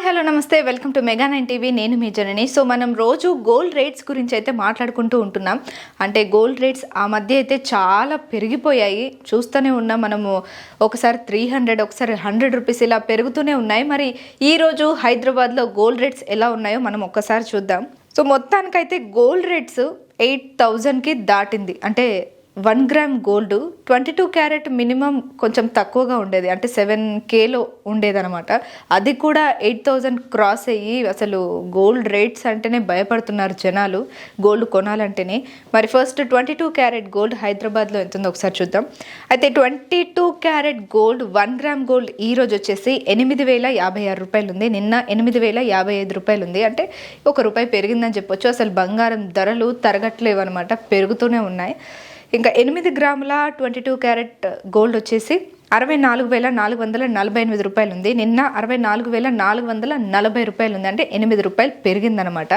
Hi hello నమస్తే welcome to mega 9 TV. నేను మీ జనని. So మనం రోజు గోల్డ్ రేట్స్ గురించి అయితే మాట్లాడుకుంటూ ఉంటున్నాం. అంటే గోల్డ్ రేట్స్ ఆ మధ్య అయితే చాలా పెరిగిపోయాయి. చూస్తూనే ఉన్నాం మనము. ఒకసారి 300, ఒకసారి 100 రూపీస్ ఇలా పెరుగుతూనే ఉన్నాయి. మరి ఈరోజు హైదరాబాద్లో గోల్డ్ రేట్స్ ఎలా ఉన్నాయో మనం ఒక్కసారి చూద్దాం. సో మొత్తానికైతే గోల్డ్ రేట్స్ 8,000కి దాటింది. అంటే 1 గ్రామ్ గోల్డ్ 22 క్యారెట్ మినిమం కొంచెం తక్కువగా ఉండేది, అంటే 7Kలో ఉండేదన్నమాట. అది కూడా 8,000 క్రాస్ అయ్యి అసలు గోల్డ్ రేట్స్ అంటేనే భయపడుతున్నారు జనాలు, గోల్డ్ కొనాలంటేనే. మరి ఫస్ట్ 22 క్యారెట్ గోల్డ్ హైదరాబాద్లో ఎంత ఉందో ఒకసారి చూద్దాం. అయితే 22 క్యారెట్ గోల్డ్ 1 గ్రామ్ గోల్డ్ ఈరోజు వచ్చేసి 8,056 రూపాయలు ఉంది. నిన్న 8,055 రూపాయలు ఉంది. అంటే ₹1 పెరిగిందని చెప్పొచ్చు. అసలు బంగారం ధరలు తరగట్లేవు అనమాట, పెరుగుతూనే ఉన్నాయి. ఇంకా 8 గ్రాముల 22 క్యారెట్ గోల్డ్ వచ్చేసి 64,448 రూపాయలు ఉంది. నిన్న 64,440 రూపాయలు ఉంది. అంటే ₹8 పెరిగిందనమాట.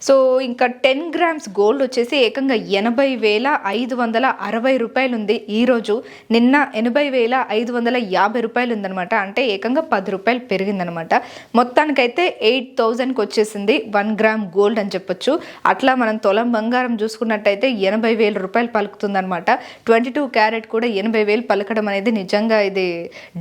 సో ఇంకా 10 గ్రామ్స్ గోల్డ్ వచ్చేసి ఏకంగా 80,560 రూపాయలు ఉంది ఈరోజు. నిన్న 80,550 రూపాయలు ఉందనమాట. అంటే ఏకంగా ₹10 పెరిగిందనమాట. మొత్తానికైతే 8,000కి వచ్చేసింది 1 గ్రామ్ గోల్డ్ అని చెప్పొచ్చు. అట్లా మనం తొలం బంగారం చూసుకున్నట్టయితే 80,000 రూపాయలు పలుకుతుందనమాట. 22 క్యారెట్ కూడా 80,000 పలకడం అనేది నిజంగా ఇది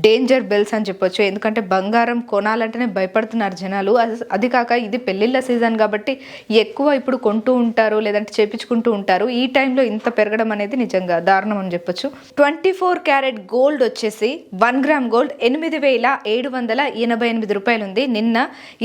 డేంజర్ బెల్స్ అని చెప్పొచ్చు. ఎందుకంటే బంగారం కొనాలంటేనే భయపడుతున్నారు జనాలు. అది కాక ఇది పెళ్లిళ్ళ సీజన్ కాబట్టి ఎక్కువ ఇప్పుడు కొంటూ ఉంటారు, లేదంటే చేపించుకుంటూ ఉంటారు. ఈ టైంలో ఇంత పెరగడం అనేది నిజంగా దారుణం అని చెప్పొచ్చు. 24 క్యారెట్ గోల్డ్ వచ్చేసి 1 గ్రామ్ గోల్డ్ 8,788 రూపాయలు ఉంది. నిన్న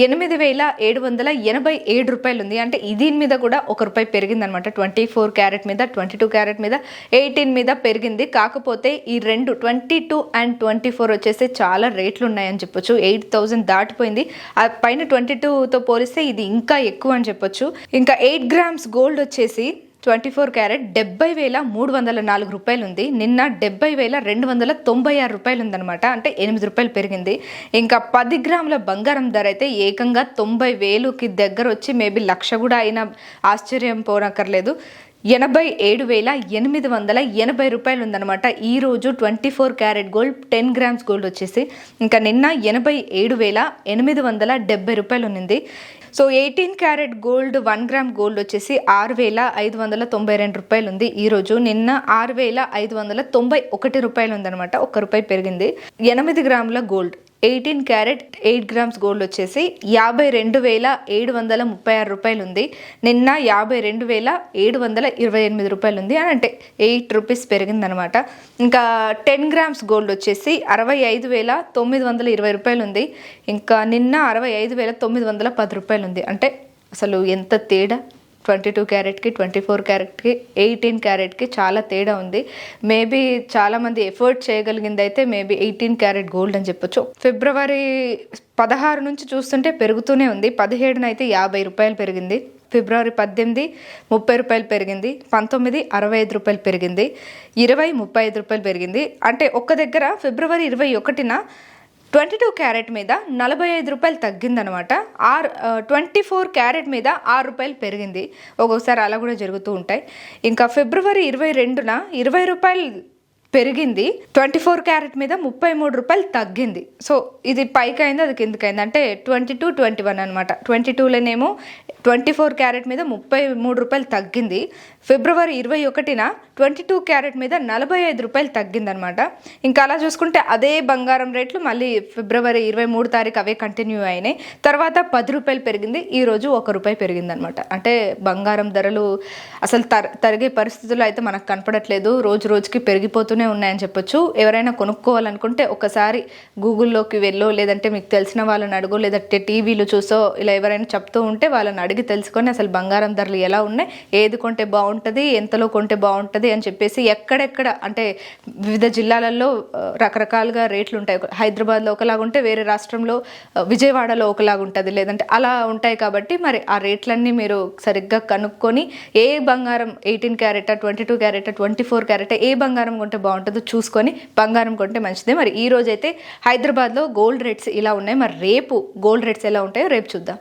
8,787 రూపాయలు ఉంది. అంటే దీని మీద కూడా ₹1 పెరిగింది అనమాట. 24 క్యారెట్ మీద, 22 క్యారెట్ మీద, 18 మీద పెరిగింది. కాకపోతే ఈ రెండు 22 అండ్ 24 వచ్చేసి చాలా రేట్లు ఉన్నాయని చెప్పొచ్చు. 8,000 దాటిపోయింది. ఆ పైన 22తో పోలిస్తే ఇది ఇంకా ఎక్కువ అని చెప్పొచ్చు. ఇంకా 8 గ్రామ్స్ గోల్డ్ వచ్చేసి 24 క్యారెట్ 70,304 రూపాయలు ఉంది. నిన్న 70,296 రూపాయలు ఉందనమాట. అంటే ₹8 పెరిగింది. ఇంకా 10 గ్రాముల బంగారం ధర అయితే ఏకంగా 90,000కి దగ్గర వచ్చి మేబీ 1,00,000 కూడా అయినా ఆశ్చర్యం పోనక్కర్లేదు. 87,880 రూపాయలు ఉందన్నమాట ఈరోజు 24 క్యారెట్ గోల్డ్ 10 గ్రామ్స్ గోల్డ్ వచ్చేసి. ఇంకా నిన్న 87,870 రూపాయలు ఉంది. So 18 carat gold 1 gram gold వచ్చేసి 6,592 రూపాయలు ఉంది ఈరోజు. నిన్న 6,591 రూపాయలు ఉందన్నమాట. ₹1 పెరిగింది. 8 గ్రాముల గోల్డ్ 18 క్యారెట్ 8 గ్రామ్స్ గోల్డ్ వచ్చేసి 52,736 రూపాయలు ఉంది. నిన్న 52,728 రూపాయలు ఉంది. అంటే ₹8 పెరిగిందనమాట. ఇంకా 10 గ్రామ్స్ గోల్డ్ వచ్చేసి 65,920 రూపాయలు ఉంది. ఇంకా నిన్న 65,910 రూపాయలు ఉంది. అంటే అసలు ఎంత తేడా! 22 క్యారెట్కి, 24 క్యారెట్కి, 18 క్యారెట్కి చాలా తేడా ఉంది. మేబీ చాలామంది ఎఫర్ట్ చేయగలిగింది అయితే మేబీ 18 క్యారెట్ గోల్డ్ అని చెప్పొచ్చు. ఫిబ్రవరి 16 నుంచి చూస్తుంటే పెరుగుతూనే ఉంది. 17న అయితే ₹50 పెరిగింది. ఫిబ్రవరి 18 ₹30 పెరిగింది. 19 ₹65 పెరిగింది. 20 ₹35 పెరిగింది. అంటే ఒక్క దగ్గర ఫిబ్రవరి 21న 22 క్యారెట్ మీద ₹45 తగ్గిందనమాట. 24 క్యారెట్ మీద ₹6 పెరిగింది. ఒక్కొక్కసారి అలా కూడా జరుగుతూ ఉంటాయి. ఇంకా ఫిబ్రవరి 22న ₹20 పెరిగింది. 24 క్యారెట్ మీద ₹33 తగ్గింది. సో ఇది పైకి అయింది, అది కిందకి అయింది. అంటే 22, 21 అనమాట. 22లోనేమో 24 క్యారెట్ మీద ₹33 తగ్గింది. ఫిబ్రవరి 21న 22 క్యారెట్ మీద ₹45 తగ్గిందనమాట. ఇంకా అలా చూసుకుంటే అదే బంగారం రేట్లు మళ్ళీ ఫిబ్రవరి 23 తారీఖు అవే కంటిన్యూ అయినాయి. తర్వాత ₹10 పెరిగింది. ఈరోజు ₹1 పెరిగిందనమాట. అంటే బంగారం ధరలు అసలు తరిగే పరిస్థితుల్లో అయితే మనకు కనపడట్లేదు. రోజు రోజుకి పెరిగిపోతూనే ఉన్నాయని చెప్పొచ్చు. ఎవరైనా కొనుక్కోవాలనుకుంటే ఒకసారి గూగుల్లోకి వెళ్ళో, లేదంటే మీకు తెలిసిన వాళ్ళని అడుగో, లేదంటే టీవీలు చూసో ఇలా ఎవరైనా చెప్తూ ఉంటే వాళ్ళని అడిగి తెలుసుకొని అసలు బంగారం ధరలు ఎలా ఉన్నాయి, ఏది కొంటే బాగుంటుంది, ఎంతలో కొంటే బాగుంటుంది అని చెప్పేసి ఎక్కడెక్కడ అంటే వివిధ జిల్లాలలో రకరకాలుగా రేట్లు ఉంటాయి. హైదరాబాద్లో ఒకలాగా ఉంటే వేరే రాష్ట్రంలో విజయవాడలో ఒకలాగా ఉంటుంది, లేదంటే అలా ఉంటాయి. కాబట్టి మరి ఆ రేట్లన్నీ మీరు సరిగ్గా కనుక్కొని ఏ బంగారం 18 క్యారెట్, 22 క్యారెట్, 24 క్యారెట్ ఏ బంగారం కొంటే బాగుంటుందో చూసుకొని బంగారం కొంటే మంచిదే. మరి ఈ రోజైతే హైదరాబాద్లో గోల్డ్ రేట్స్ ఇలా ఉన్నాయి. మరి రేపు గోల్డ్ రేట్స్ ఎలా ఉంటాయో రేపు చూద్దాం.